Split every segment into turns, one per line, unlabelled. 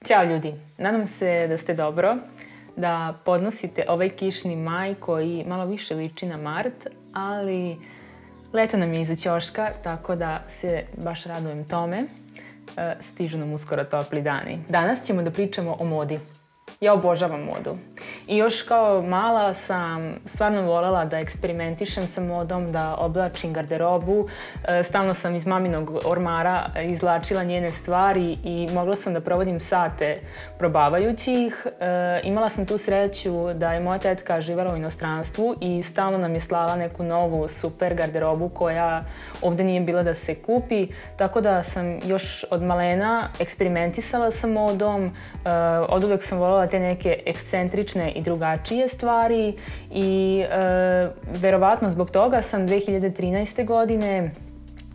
Ćao ljudi, nadam se da ste dobro, da podnosite ovaj kišni maj koji malo više liči na mart, ali leto nam je iza ćoška, tako da se baš radujem tome. Stižu nam uskoro topli dani. Danas ćemo da pričamo o modi. Ja obožavam modu. I još kao mala sam stvarno voljela da eksperimentišem sa modom, da oblačim garderobu. Stalno sam iz maminog ormara izvlačila njene stvari i mogla sam da provodim sate probavajući ih. Imala sam tu sreću da je moja tetka živjela u inostranstvu i stalno nam je slala neku novu super garderobu koja ovdje nije bila da se kupi. Tako da sam još od malena eksperimentisala sa modom. Oduvek sam voljela te neke ekscentrične i drugačije stvari i verovatno zbog toga sam 2013. godine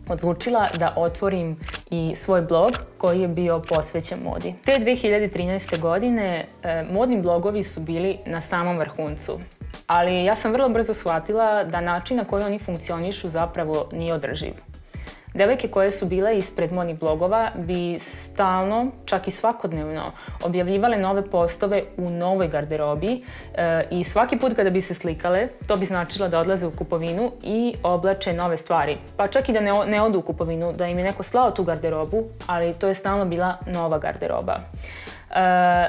odlučila da otvorim i svoj blog koji je bio posvećen modi. Te 2013. godine modni blogovi su bili na samom vrhuncu, ali ja sam vrlo brzo shvatila da način na koji oni funkcionišu zapravo nije održiv. Devojke koje su bile ispred modnih blogova bi stalno, čak i svakodnevno, objavljivale nove postove u novoj garderobi i svaki put kada bi se slikale, to bi značilo da odlaze u kupovinu i oblače nove stvari. Pa čak i da ne odu u kupovinu, da im je neko slao tu garderobu, ali to je stalno bila nova garderoba.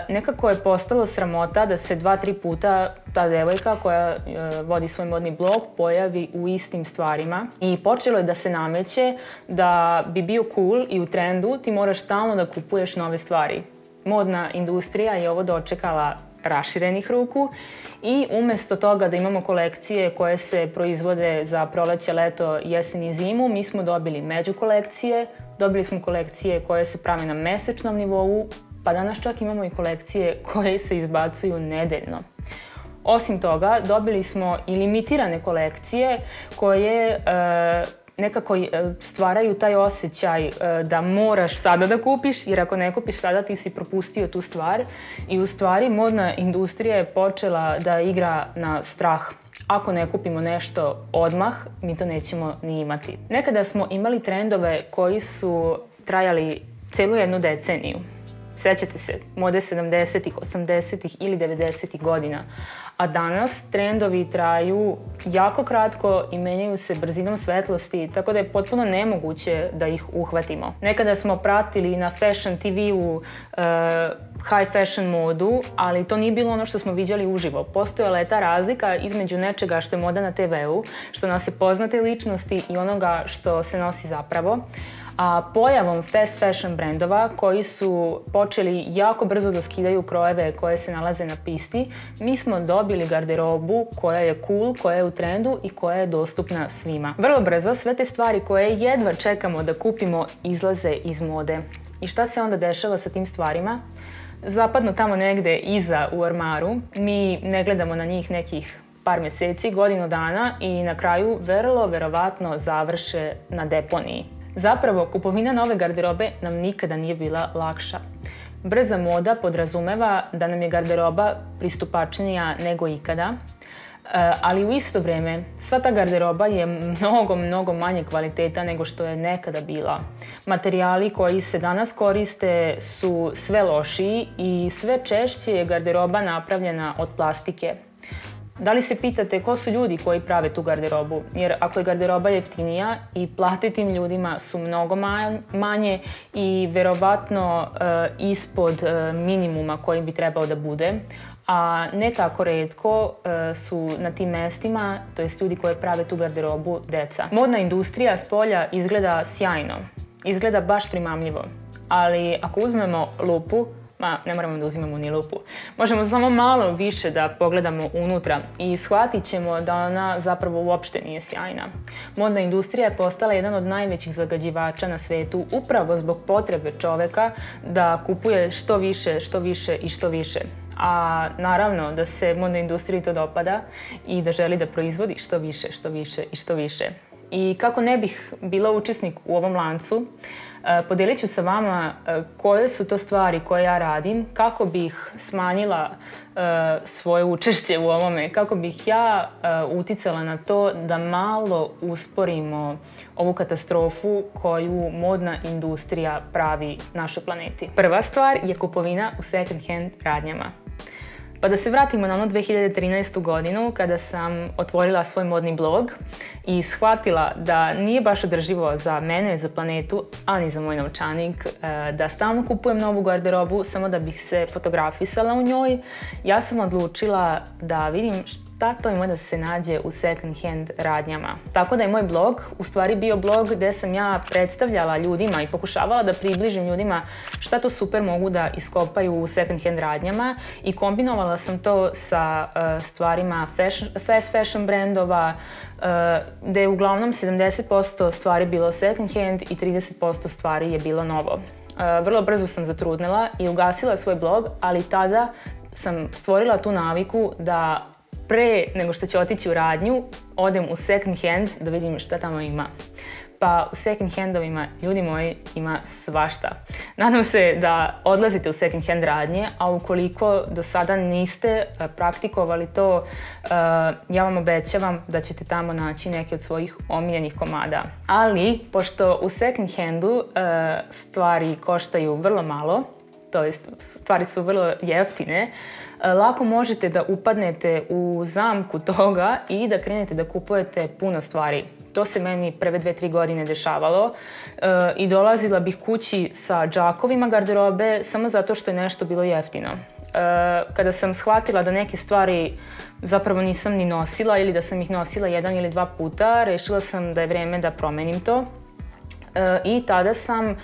Nekako je postalo sramota da se 2-3 puta ta devojka koja vodi svoj modni blog pojavi u istim stvarima i počelo je da se nameće da bi bio cool i u trendu ti moraš stalno da kupuješ nove stvari. Modna industrija je ovo dočekala raširenih ruku i umjesto toga da imamo kolekcije koje se proizvode za proleće, leto, jesen i zimu, mi smo dobili međukolekcije, dobili smo kolekcije koje se prave na mesečnom nivou, pa danas čak imamo i kolekcije koje se izbacuju nedeljno. Osim toga, dobili smo i limitirane kolekcije koje nekako stvaraju taj osjećaj da moraš sada da kupiš, jer ako ne kupiš sada ti si propustio tu stvar. I u stvari modna industrija je počela da igra na strah. Ako ne kupimo nešto odmah, mi to nećemo ni imati. Nekada smo imali trendove koji su trajali celu jednu deceniju. Sjećate se, mode 70-ih, 80-ih ili 90-ih godina. A danas trendovi traju jako kratko i menjaju se brzinom svetlosti, tako da je potpuno nemoguće da ih uhvatimo. Nekada smo pratili na Fashion TV-u high fashion modu, ali to nije bilo ono što smo viđali uživo. Postojala je ta razlika između nečega što je moda na TV-u, što nose poznate ličnosti i onoga što se nosi zapravo. A pojavom fast fashion brendova koji su počeli jako brzo da skidaju krojeve koje se nalaze na pisti, mi smo dobili garderobu koja je cool, koja je u trendu i koja je dostupna svima. Vrlo brzo sve te stvari koje jedva čekamo da kupimo izlaze iz mode. I šta se onda dešava sa tim stvarima? Zapadnu tamo negde iza u ormaru, mi ne gledamo na njih nekih par meseci, godinu dana i na kraju verovatno završe na deponiji. Zapravo, kupovina nove garderobe nam nikada nije bila lakša. Brza moda podrazumeva da nam je garderoba pristupačnija nego ikada, ali u isto vrijeme sva ta garderoba je mnogo manje kvaliteta nego što je nekada bila. Materijali koji se danas koriste su sve lošiji i sve češće je garderoba napravljena od plastike. Da li se pitate ko su ljudi koji prave tu garderobu? Jer ako je garderoba jeftinija i plate tim ljudima su mnogo manje i verovatno ispod minimuma koji bi trebao da bude, a ne tako retko su na tim mestima, to jest ljudi koji prave tu garderobu, deca. Modna industrija s polja izgleda sjajno, izgleda baš primamljivo, ali ako uzmemo lupu, ne moramo da uzimamo ni lupu. Možemo samo malo više da pogledamo unutra i shvatit ćemo da ona zapravo uopšte nije sjajna. Modna industrija je postala jedan od najvećih zagađivača na svetu upravo zbog potrebe čoveka da kupuje što više i što više. A naravno da se modnoj industriji to dopada i da želi da proizvodi što više i što više. I kako ne bih bila učesnik u ovom lancu, Podelit ću sa vama koje su to stvari koje ja radim, kako bih smanjila svoje učešće u ovome, kako bih ja uticala na to da malo usporimo ovu katastrofu koju modna industrija pravi našoj planeti. Prva stvar je kupovina u second hand radnjama. Pa da se vratimo na onu 2013. godinu kada sam otvorila svoj modni blog i shvatila da nije baš održivo za mene, za planetu, a ni za moj novčanik, da stalno kupujem novu garderobu samo da bih se fotografisala u njoj, ja sam odlučila da vidim šta to ima da se nađe u second hand radnjama. Tako da je moj blog u stvari bio blog gde sam ja predstavljala ljudima i pokušavala da približim ljudima šta to super mogu da iskopaju u second hand radnjama i kombinovala sam to sa stvarima fast fashion brendova, gde je uglavnom 70% stvari bilo second hand i 30% stvari je bilo novo. Vrlo brzo sam zatrudnela i ugasila svoj blog, ali tada sam stvorila tu naviku da pre nego što ću otići u radnju, odem u second hand da vidim šta tamo ima. Pa u second handovima, ljudi moji, ima svašta. Nadam se da odlazite u second hand radnje, a ukoliko do sada niste praktikovali to, ja vam obećavam da ćete tamo naći neke od svojih omiljenih komada. Ali, pošto u second handu stvari koštaju vrlo malo, to jest stvari su vrlo jeftine, lako možete da upadnete u zamku toga i da krenete da kupujete puno stvari. To se meni prve 2-3 godine dešavalo i dolazila bih kući sa džakovima garderobe samo zato što je nešto bilo jeftino. Kada sam shvatila da neke stvari zapravo nisam ni nosila ili da sam ih nosila 1 ili 2 puta, rešila sam da je vreme da promenim to. I tada sam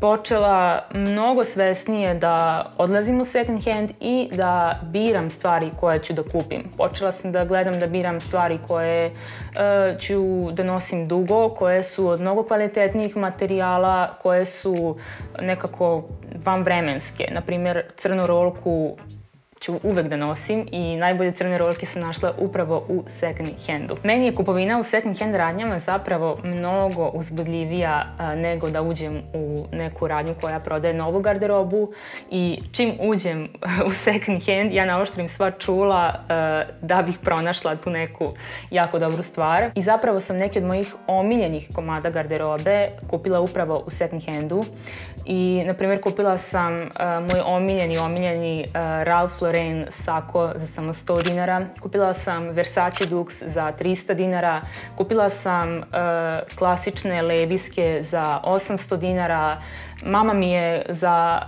počela mnogo svesnije da odlazim u second hand i da biram stvari koje ću da kupim. Počela sam da gledam da biram stvari koje ću da nosim dugo, koje su od mnogo kvalitetnijih materijala, koje su nekako vanvremenske. Naprimjer, crnu rolku ću uvek da nosim i najbolje crne rolke sam našla upravo u second handu. Meni je kupovina u second hand radnjama zapravo mnogo uzbudljivija nego da uđem u neku radnju koja prodaje novu garderobu i čim uđem u second hand ja naoštrim sva čula da bih pronašla tu neku jako dobru stvar. I zapravo sam neki od mojih omiljenih komada garderobe kupila upravo u second handu. I, na primjer, kupila sam moj omiljeni Ralph Lauren sako za samo 100 dinara. Kupila sam Versace Dux za 300 dinara. Kupila sam klasične leviske za 800 dinara. Mama mi je za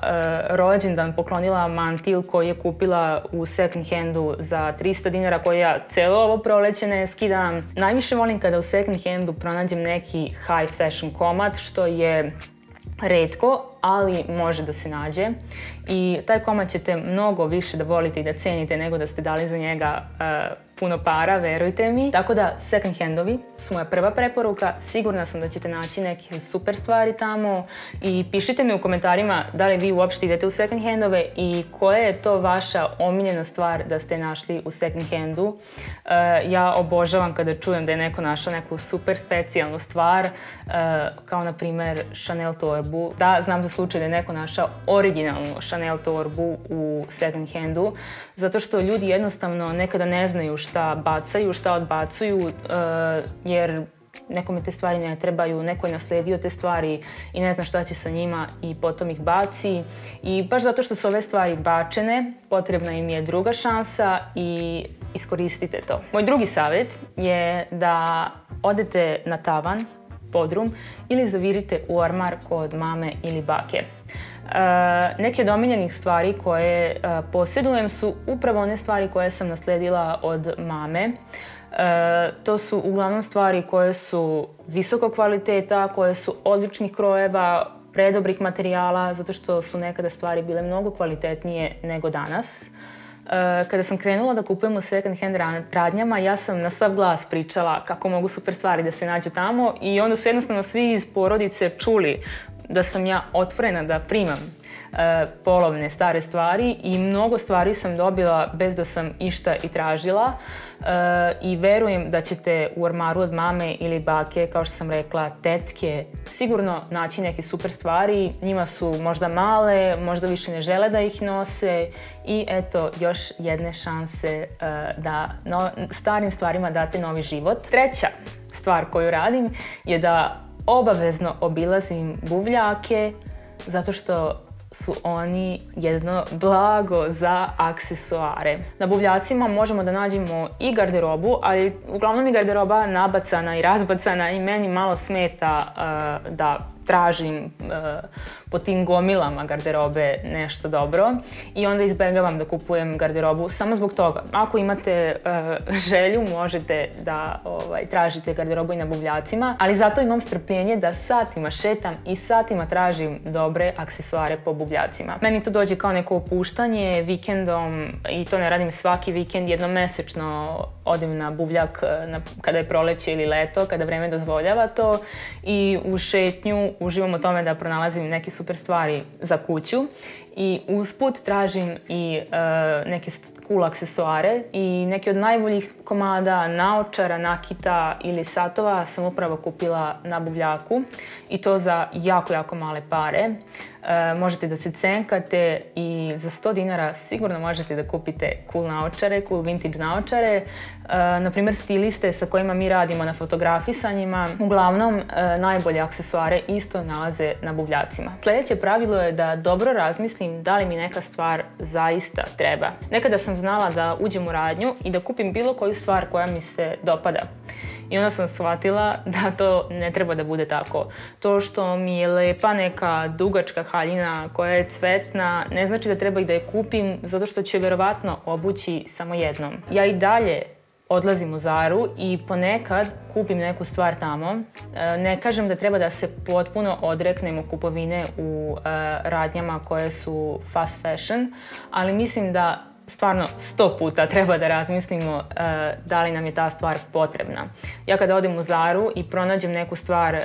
rođendan poklonila mantil koji je kupila u second handu za 300 dinara koji ja celo ovo proleće ne skidam. Najviše volim kada u second handu pronađem neki high fashion komad, što je retko, ali može da se nađe i taj komad ćete mnogo više da volite i da cenite nego da ste dali za njega puno para, verujte mi. Tako da, second handovi su moja prva preporuka. Sigurna sam da ćete naći neke super stvari tamo i pišite mi u komentarima da li vi uopšte idete u second handove i koja je to vaša omiljena stvar da ste našli u second handu. Ja obožavam kada čujem da je neko našao neku super specijalnu stvar, kao na primer Chanel torbu. Da, znam za slučaj da je neko našao originalnu Chanel torbu u second handu, zato što ljudi jednostavno nekada ne znaju šta bacaju, šta odbacuju, jer nekome te stvari ne trebaju, neko je nasledio te stvari i ne zna šta će sa njima i potom ih baci. I baš zato što su ove stvari bačene, potrebna im je druga šansa i iskoristite to. Moj drugi savjet je da odete na tavan, podrum ili zavirite u ormar kod mame ili bake. Neke od omiljenih stvari koje posjedujem su upravo one stvari koje sam nasledila od mame. To su uglavnom stvari koje su visokog kvaliteta, koje su odličnih krojeva, predobrih materijala, zato što su nekada stvari bile mnogo kvalitetnije nego danas. Kada sam krenula da kupujem u second hand radnjama, ja sam na sav glas pričala kako mogu super stvari da se nađe tamo i onda su jednostavno svi iz porodice čuli da sam ja otvorena da primam polovne stare stvari i mnogo stvari sam dobila bez da sam išta i tražila. I verujem da ćete u ormaru od mame ili bake, kao što sam rekla, tetke, sigurno naći neke super stvari. Njima su možda male, možda više ne žele da ih nose i eto još jedne šanse da starim stvarima date novi život. Treća stvar koju radim je da obavezno obilazim buvljake zato što su oni jedno blago za aksesuare. Na buvljacima možemo da nađemo i garderobu, ali uglavnom je garderoba nabacana i razbacana i meni malo smeta da tražim po tim gomilama garderobe nešto dobro i onda izbegavam da kupujem garderobu samo zbog toga. Ako imate želju, možete da tražite garderobu i na buvljacima, ali zato imam strpljenje da satima šetam i satima tražim dobre aksesuare po buvljacima. Meni to dođe kao neko opuštanje vikendom i to ne radim svaki vikend, jednom mesečno odem na buvljak kada je proleće ili leto, kada vreme dozvoljava to i u šetnju uživam u tome da pronalazim neke super stvari za kuću i usput tražim i neke cool aksesuare i neki od najboljih komada naočara, nakita ili satova sam upravo kupila na buvljaku i to za jako, jako male pare. Možete da se cenkate i za 100 dinara sigurno možete da kupite cool naočare, cool vintage naočare. Naprimjer, stiliste sa kojima mi radimo na fotografisanjima, uglavnom najbolje aksesuare isto nalaze na buvljacima. Sljedeće pravilo je da dobro razmislim da li mi neka stvar zaista treba. Nekada sam znala da uđem u radnju i da kupim bilo koju stvar koja mi se dopada. I onda sam shvatila da to ne treba da bude tako. To što mi je lepa neka dugačka haljina koja je cvetna, ne znači da treba i da je kupim, zato što ću je verovatno obući samo jednom. Ja i dalje odlazim u Zaru i ponekad kupim neku stvar tamo. Ne kažem da treba da se potpuno odreknemo kupovine u radnjama koje su fast fashion, ali mislim da stvarno 100 puta treba da razmislimo da li nam je ta stvar potrebna. Ja kada odem u Zaru i pronađem neku stvar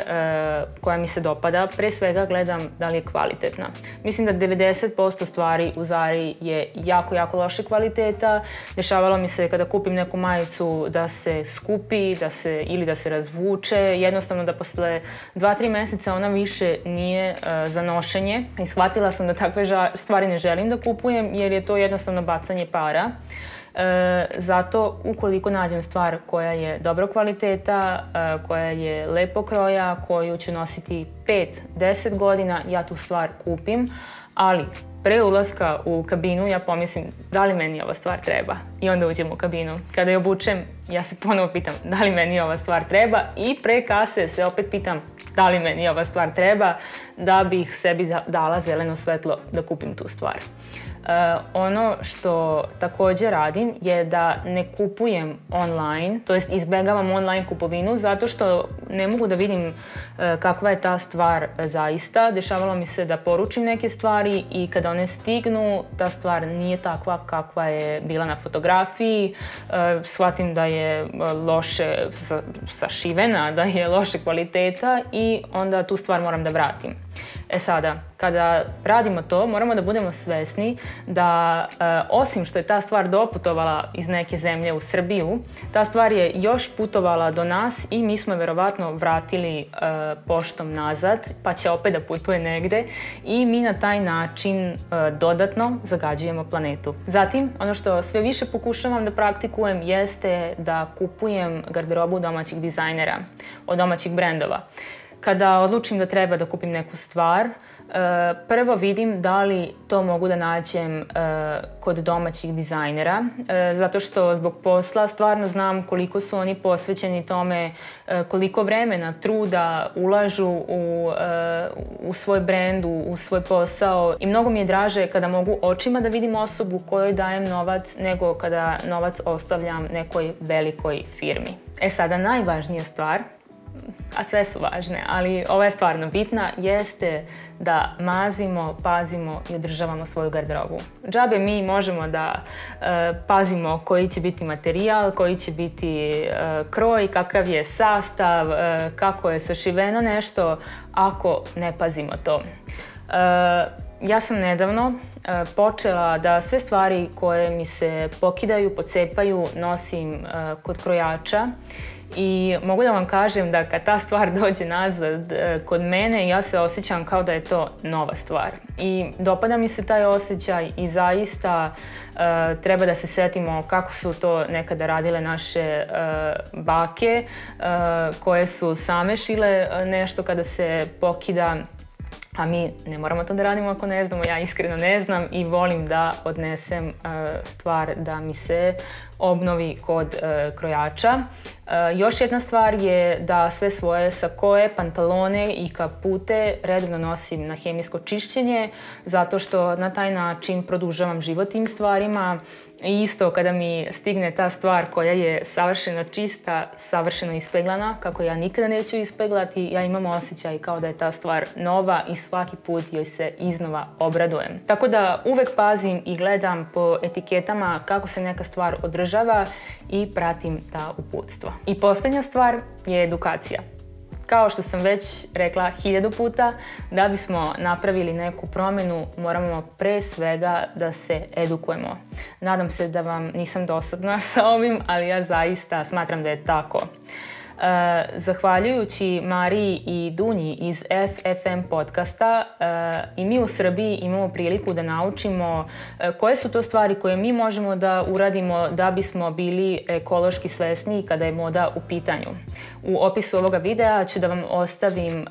koja mi se dopada, pre svega gledam da li je kvalitetna. Mislim da 90% stvari u Zari je jako, jako loše kvaliteta. Dešavalo mi se kada kupim neku majicu da se skupi ili da se razvuče. Jednostavno da posle 2-3 meseca ona više nije za nošenje. I shvatila sam da takve stvari ne želim da kupujem jer je to jednostavno bacanje para. Zato ukoliko nađem stvar koja je dobro kvaliteta, koja je lepo kroja, koju ću nositi 5-10 godina, ja tu stvar kupim, ali pre ulaska u kabinu ja pomislim da li meni ova stvar treba i onda uđem u kabinu. Kada je obučem, ja se ponovo pitam da li meni ova stvar treba i pre kase se opet pitam da li meni ova stvar treba da bih sebi dala zeleno svetlo da kupim tu stvar. Ono što također radim je da ne kupujem online, to jest izbegavam online kupovinu zato što ne mogu da vidim kakva je ta stvar zaista. Dešavalo mi se da poručim neke stvari i kada one stignu, ta stvar nije takva kakva je bila na fotografiji. Shvatim da je loše sašivena, da je loše kvaliteta i onda tu stvar moram da vratim. E sada, kada radimo to, moramo da budemo svesni da osim što je ta stvar doputovala iz neke zemlje u Srbiju, ta stvar je još putovala do nas i mi smo je verovatno vratili poštom nazad, pa će opet da putuje negde i mi na taj način dodatno zagađujemo planetu. Zatim, ono što sve više pokušavam da praktikujem jeste da kupujem garderobu domaćih dizajnera, od domaćih brendova. Kada odlučim da treba da kupim neku stvar, prvo vidim da li to mogu da nađem kod domaćih dizajnera, zato što zbog posla stvarno znam koliko su oni posvećeni tome, koliko vremena, truda ulažu u svoj brend, u svoj posao i mnogo mi je draže kada mogu očima da vidim osobu kojoj dajem novac nego kada novac ostavljam nekoj velikoj firmi. E sada, najvažnija stvar, a sve su važne, ali ova je stvarno bitna, jeste da mazimo, pazimo i održavamo svoju garderobu. Džabe mi možemo da pazimo koji će biti materijal, koji će biti kroj, kakav je sastav, kako je sašiveno nešto, ako ne pazimo to. Ja sam nedavno počela da sve stvari koje mi se pokidaju, pocepaju, nosim kod krojača. I mogu da vam kažem da kad ta stvar dođe nazad kod mene, ja se osjećam kao da je to nova stvar. I dopada mi se taj osjećaj i zaista treba da se setimo kako su to nekada radile naše bake, koje su same šile nešto kada se pokida. A mi ne moramo to da radimo ako ne znamo, ja iskreno ne znam i volim da odnesem stvar da mi se obnovi kod krojača. Još jedna stvar je da sve svoje sakoe, pantalone i kapute redovno nosim na hemijsko čišćenje, zato što na taj način produžavam život tim stvarima. I isto kada mi stigne ta stvar koja je savršeno čista, savršeno ispeglana, kako ja nikada neću ispeglati, ja imam osjećaj kao da je ta stvar nova i svaki put joj se iznova obradujem. Tako da uvek pazim i gledam po etiketama kako se neka stvar održava i pratim ta uputstva. I posljednja stvar je edukacija. Kao što sam već rekla 1000 puta, da bismo napravili neku promjenu, moramo pre svega da se edukujemo. Nadam se da vam nisam dosadna sa ovim, ali ja zaista smatram da je tako. Zahvaljujući Mariji i Dunji iz FFM podcasta i mi u Srbiji imamo priliku da naučimo koje su to stvari koje mi možemo da uradimo da bismo bili ekološki svesni kada je moda u pitanju. U opisu ovoga videa ću da vam ostavim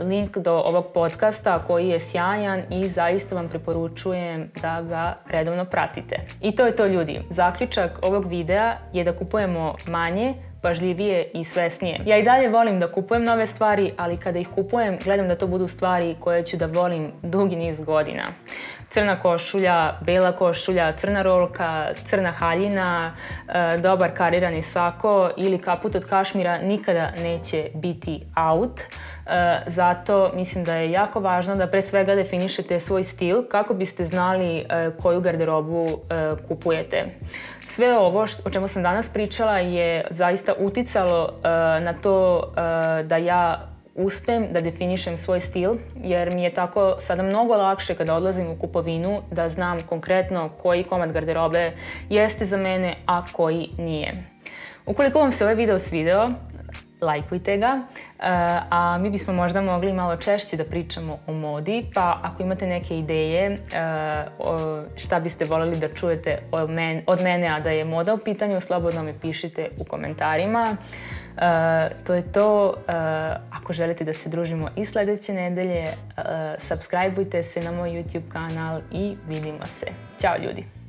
link do ovog podcasta koji je sjajan i zaista vam preporučujem da ga redovno pratite. I to je to, ljudi. Zaključak ovog videa je da kupujemo manje, pažljivije i svesnije. Ja i dalje volim da kupujem nove stvari, ali kada ih kupujem, gledam da to budu stvari koje ću da volim dugi niz godina. Crna košulja, bela košulja, crna rolka, crna haljina, dobar karirani sako ili kaput od kašmira nikada neće biti out. Zato mislim da je jako važno da pre svega definišete svoj stil kako biste znali koju garderobu kupujete. Sve ovo o čemu sam danas pričala je zaista uticalo na to da ja uspem da definišem svoj stil, jer mi je tako sada mnogo lakše kada odlazim u kupovinu da znam konkretno koji komad garderobe jeste za mene, a koji nije. Ukoliko vam se ovaj video svideo, lajkujte ga, a mi bismo možda mogli malo češće da pričamo o modi, pa ako imate neke ideje šta biste voljeli da čujete od mene, a da je moda u pitanju, slobodno me pišite u komentarima. To je to. Ako želite da se družimo i sljedeće nedelje, subscribeujte se na moj YouTube kanal i vidimo se. Ćao, ljudi!